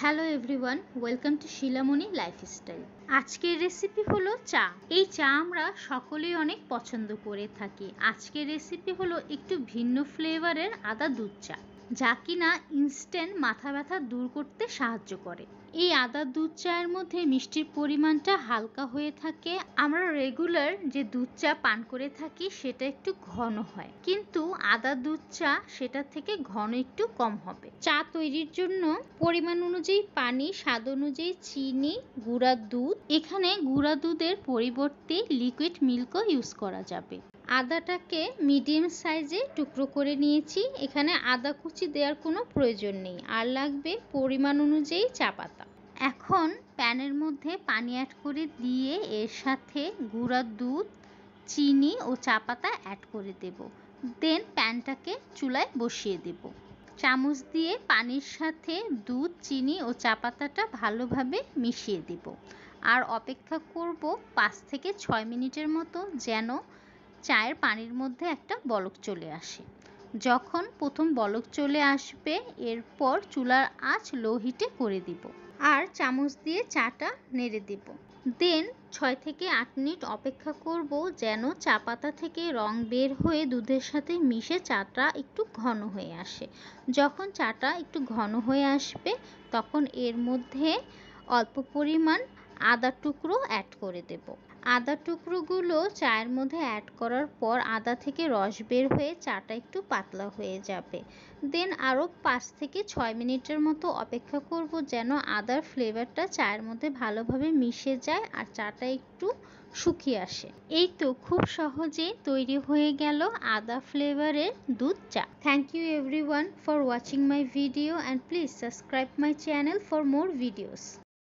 Hello everyone, welcome to শিলামণি lifestyle. আজকের recipe হলো চা। এই চা আমরা সকলেই অনেক পছন্দ করে থাকি। আজকের রেসিপি হলো একটু ভিন্ন ফ্লেভারের আদা দুধ চা, যা কিনা ইনস্ট্যান্ট মাথা ব্যথা দূর করতে সাহায্য করে। এই আদা দুধ চায়ের মধ্যে মিষ্টির পরিমাণটা হালকা হয়ে থাকে। আমরা রেগুলার যে দুধ চা পান করে থাকি সেটা একটু ঘন হয়, কিন্তু আদা দুধ চা সেটা থেকে ঘন একটু কম হবে। চা তৈরির জন্য পরিমাণ অনুযায়ী পানি, স্বাদ অনুযায়ী চিনি, গুঁড়া দুধ। এখানে গুঁড়া দুধের পরিবর্তে লিকুইড মিল্কও ইউজ করা যাবে। আদাটাকে মিডিয়াম সাইজে টুকরো করে নিয়েছি। এখানে আদা কুচি দেওয়ার কোনো প্রয়োজন নেই, আর লাগবে পরিমাণ অনুযায়ী চা পাতা। এখন প্যানের মধ্যে পানি অ্যাড করে দিয়ে এর সাথে গুঁড়া দুধ, চিনি ও চা পাতা অ্যাড করে দেব। দেন প্যানটাকে চুলায় বসিয়ে দেব। চামচ দিয়ে পানির সাথে দুধ, চিনি ও চা পাতাটা ভালোভাবে মিশিয়ে দেব, আর অপেক্ষা করব 5 থেকে 6 মিনিটের মতো, যেন চায়ের পানির মধ্যে একটা বলক চলে আসে। যখন প্রথম বলক চলে আসবে, এরপর চুলার আঁচ লো হিটে করে দিব, আর চামচ দিয়ে চাটা নেড়ে দেব। দেন 6 থেকে 8 মিনিট অপেক্ষা করব, যেন চা পাতা থেকে রং বের হয়ে দুধের সাথে মিশে চাটা একটু ঘন হয়ে আসে। যখন চাটা একটু ঘন হয়ে আসবে, তখন এর মধ্যে অল্প পরিমাণ আদা টুকরো অ্যাড করে দেব। আদা টুকরোগুলো চায়ের মধ্যে অ্যাড করার পর আদা থেকে রস বের হয়ে চাটা একটু পাতলা হয়ে যাবে। দেন আরও 5 থেকে 6 মিনিটের মতো অপেক্ষা করব, যেন আদার ফ্লেভারটা চায়ের মধ্যে ভালোভাবে মিশে যায় আর চাটা একটু শুকিয়ে আসে। এই তো খুব সহজে তৈরি হয়ে গেল আদা ফ্লেভারের দুধ চা। Thank you everyone for watching my video, and please subscribe my channel for more videos.